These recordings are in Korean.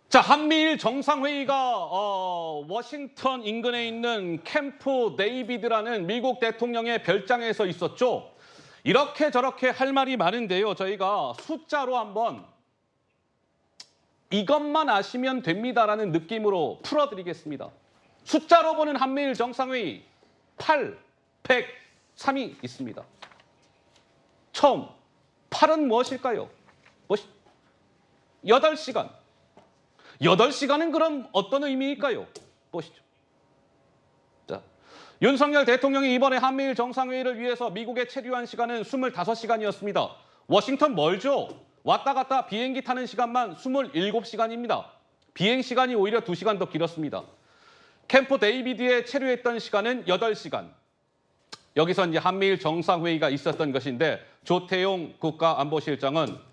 자, 한미일 정상회의가 워싱턴 인근에 있는 캠프 데이비드라는 미국 대통령의 별장에서 있었죠. 이렇게 저렇게 할 말이 많은데요. 저희가 숫자로 한번 이것만 아시면 됩니다라는 느낌으로 풀어드리겠습니다. 숫자로 보는 한미일 정상회의 803이 있습니다. 처음 8은 무엇일까요? 8시간. 8시간은 그럼 어떤 의미일까요? 보시죠. 자, 윤석열 대통령이 이번에 한미일 정상회의를 위해서 미국에 체류한 시간은 25시간이었습니다. 워싱턴 멀죠? 왔다 갔다 비행기 타는 시간만 27시간입니다. 비행 시간이 오히려 2시간 더 길었습니다. 캠프 데이비드에 체류했던 시간은 8시간. 여기서 이제 한미일 정상회의가 있었던 것인데 조태용 국가안보실장은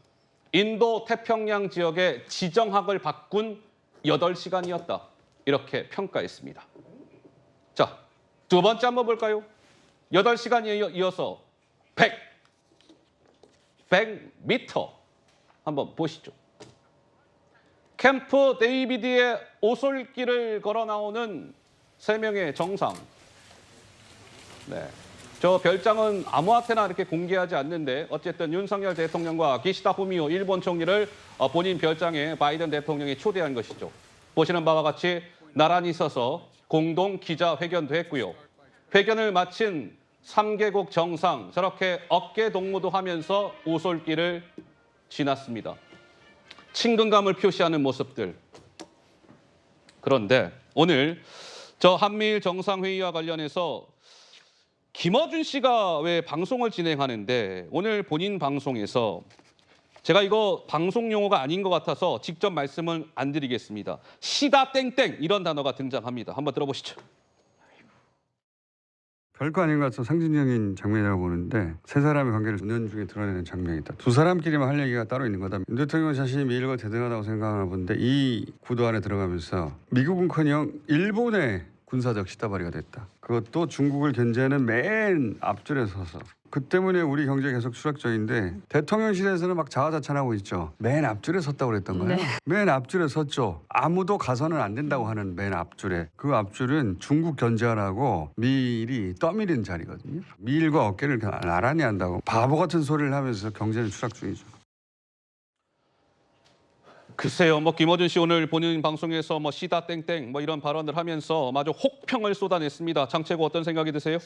인도 태평양 지역의 지정학을 바꾼 8시간이었다. 이렇게 평가했습니다. 자, 두 번째 한번 볼까요? 8시간에 이어서 100m 한번 보시죠. 캠프 데이비드의 오솔길을 걸어 나오는 3명의 정상. 네. 저 별장은 아무한테나 이렇게 공개하지 않는데 어쨌든 윤석열 대통령과 기시다 후미오 일본 총리를 본인 별장에 바이든 대통령이 초대한 것이죠. 보시는 바와 같이 나란히 서서 공동 기자회견도 했고요. 회견을 마친 3개국 정상 저렇게 어깨 동무도 하면서 오솔길을 지났습니다. 친근감을 표시하는 모습들. 그런데 오늘 저 한미일 정상회의와 관련해서 김어준 씨가 왜 방송을 진행하는데 오늘 본인 방송에서 제가 이거 방송 용어가 아닌 것 같아서 직접 말씀을 안 드리겠습니다. 시다 땡땡 이런 단어가 등장합니다. 한번 들어보시죠. 별거 아닌 것 같아서 상징적인 장면이라고 보는데 세 사람의 관계를 은연중에 드러내는 장면이다. 두 사람끼리만 할 얘기가 따로 있는 거다. 윤 대통령 자신이 미일과 대등하다고 생각하나 본데 이 구도 안에 들어가면서 미국은커녕 일본의 군사적 시다바리가 됐다. 그것도 중국을 견제하는 맨 앞줄에 서서. 그 때문에 우리 경제 계속 추락적인데 대통령실에서는 막 자화자찬하고 있죠. 맨 앞줄에 섰다고 그랬던 거예요. 네. 맨 앞줄에 섰죠. 아무도 가서는 안 된다고 하는 맨 앞줄에. 그 앞줄은 중국 견제하라고 미일이 떠밀린 자리거든요. 미일과 어깨를 나란히 한다고 바보 같은 소리를 하면서 경제는 추락 중이죠. 글쎄요, 김어준 씨 오늘 본인 방송에서 시다 땡땡 이런 발언을 하면서 마저 혹평을 쏟아냈습니다. 장채고 어떤 생각이 드세요?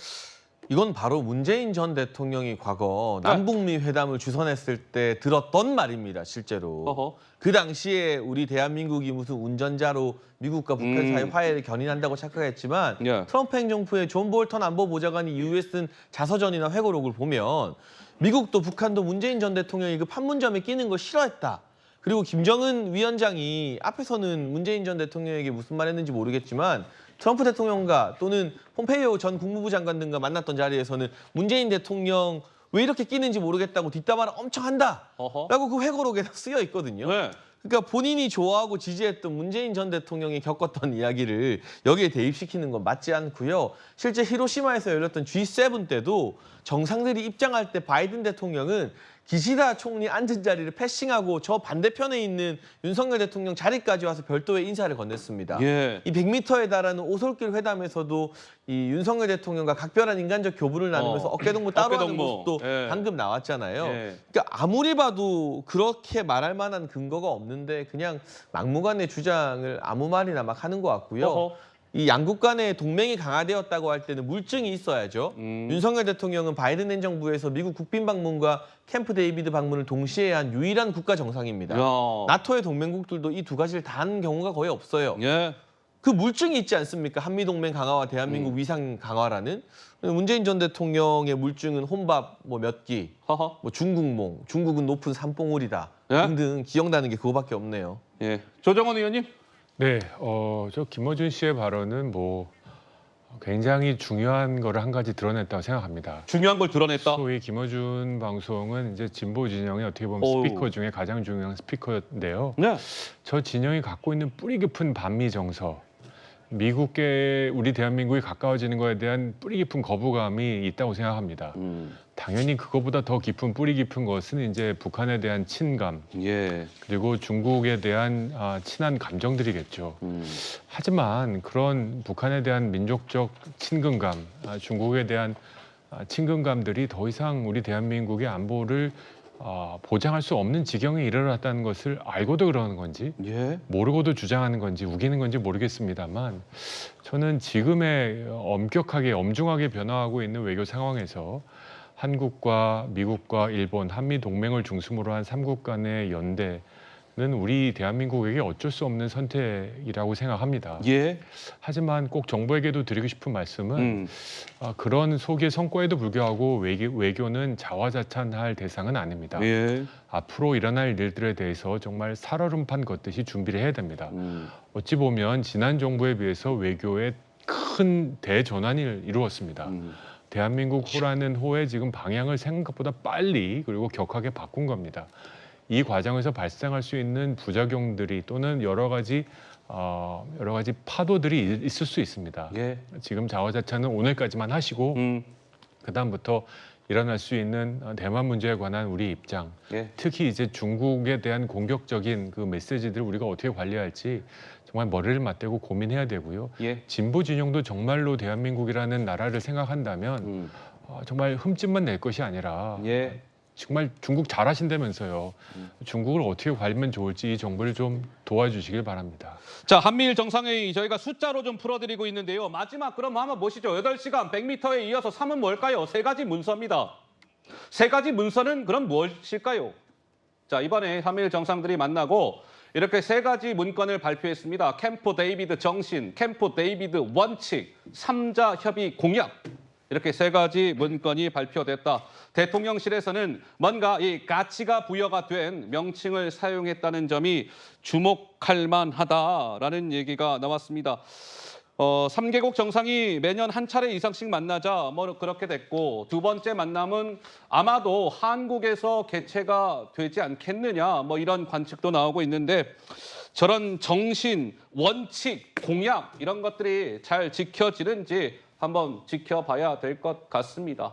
이건 바로 문재인 전 대통령이 과거 남북미 회담을 주선했을 때 들었던 말입니다, 실제로. 어허. 그 당시에 우리 대한민국이 무슨 운전자로 미국과 북한 사이 화해를 견인한다고 착각했지만 예. 트럼프 행정부의 존 볼턴 안보보좌관이 이후에 쓴 자서전이나 회고록을 보면 미국도 북한도 문재인 전 대통령이 그 판문점에 끼는 걸 싫어했다. 그리고 김정은 위원장이 앞에서는 문재인 전 대통령에게 무슨 말 했는지 모르겠지만 트럼프 대통령과 또는 폼페이오 전 국무부 장관 등과 만났던 자리에서는 문재인 대통령 왜 이렇게 끼는지 모르겠다고 뒷담화를 엄청 한다라고 그 회고록에 쓰여 있거든요. 네. 그러니까 본인이 좋아하고 지지했던 문재인 전 대통령이 겪었던 이야기를 여기에 대입시키는 건 맞지 않고요. 실제 히로시마에서 열렸던 G7 때도 정상들이 입장할 때 바이든 대통령은 기시다 총리 앉은 자리를 패싱하고 저 반대편에 있는 윤석열 대통령 자리까지 와서 별도의 인사를 건넸습니다. 예. 이 100m에 달하는 오솔길 회담에서도 이 윤석열 대통령과 각별한 인간적 교부를 나누면서 어깨동무 따로 하는 모습도 예. 방금 나왔잖아요. 예. 그러니까 아무리 봐도 그렇게 말할 만한 근거가 없는데 그냥 막무가내 주장을 아무 말이나 막 하는 것 같고요. 어허. 이 양국 간의 동맹이 강화되었다고 할 때는 물증이 있어야죠. 윤석열 대통령은 바이든 행정부에서 미국 국빈 방문과 캠프 데이비드 방문을 동시에 한 유일한 국가 정상입니다. 야. 나토의 동맹국들도 이 두 가지를 다 하는 경우가 거의 없어요. 예. 그 물증이 있지 않습니까? 한미동맹 강화와 대한민국 위상 강화라는. 문재인 전 대통령의 물증은 혼밥 몇 끼, 허허. 중국몽, 중국은 높은 산봉우리다 예? 등등 기억나는 게 그거밖에 없네요. 예. 조정원 의원님? 네, 저 김어준 씨의 발언은 굉장히 중요한 거를 한 가지 드러냈다고 생각합니다. 중요한 걸 드러냈다. 소위 김어준 방송은 이제 진보 진영의 어떻게 보면 어우. 스피커 중에 가장 중요한 스피커인데요. 네. 저 진영이 갖고 있는 뿌리 깊은 반미 정서, 미국계 우리 대한민국이 가까워지는 거에 대한 뿌리 깊은 거부감이 있다고 생각합니다. 당연히 그거보다 더 깊은 뿌리 깊은 것은 이제 북한에 대한 친감 예. 그리고 중국에 대한 친한 감정들이겠죠. 하지만 그런 북한에 대한 민족적 친근감, 중국에 대한 친근감들이 더 이상 우리 대한민국의 안보를 보장할 수 없는 지경에 이르렀다는 것을 알고도 그러는 건지 예. 모르고도 주장하는 건지 우기는 건지 모르겠습니다만 저는 지금의 엄격하게 엄중하게 변화하고 있는 외교 상황에서 한국과 미국과 일본, 한미 동맹을 중심으로 한 3국 간의 연대는 우리 대한민국에게 어쩔 수 없는 선택이라고 생각합니다. 예. 하지만 꼭 정부에게도 드리고 싶은 말씀은 그런 소기의 성과에도 불구하고 외교는 자화자찬할 대상은 아닙니다. 예. 앞으로 일어날 일들에 대해서 정말 살얼음판 걷듯이 준비를 해야 됩니다. 어찌 보면 지난 정부에 비해서 외교에 큰 대전환을 이루었습니다. 대한민국 호라는 호의 지금 방향을 생각보다 빨리 그리고 격하게 바꾼 겁니다. 이 과정에서 발생할 수 있는 부작용들이 또는 여러 가지 파도들이 있을 수 있습니다. 예. 지금 자화자찬은 오늘까지만 하시고 그다음부터 일어날 수 있는 대만 문제에 관한 우리 입장, 예. 특히 이제 중국에 대한 공격적인 그 메시지들을 우리가 어떻게 관리할지 정말 머리를 맞대고 고민해야 되고요. 예. 진보 진영도 정말로 대한민국이라는 나라를 생각한다면 정말 흠집만 낼 것이 아니라 예. 정말 중국 잘하신다면서요. 중국을 어떻게 관리면 좋을지 이 정보를 좀 도와주시길 바랍니다. 자, 한미일 정상회의 저희가 숫자로 좀 풀어드리고 있는데요. 마지막 그럼 한번 보시죠. 8시간 100m에 이어서 3은 뭘까요? 세 가지 문서입니다. 세 가지 문서는 그럼 무엇일까요? 자, 이번에 한미일 정상들이 만나고 이렇게 세 가지 문건을 발표했습니다. 캠프 데이비드 정신, 캠프 데이비드 원칙, 3자 협의 공약. 이렇게 세 가지 문건이 발표됐다. 대통령실에서는 뭔가 이 가치가 부여가 된 명칭을 사용했다는 점이 주목할 만하다라는 얘기가 나왔습니다. 3개국 정상이 매년 한 차례 이상씩 만나자 뭐 그렇게 됐고 두 번째 만남은 아마도 한국에서 개최가 되지 않겠느냐 뭐 이런 관측도 나오고 있는데 저런 정신, 원칙, 공약 이런 것들이 잘 지켜지는지 한번 지켜봐야 될 것 같습니다.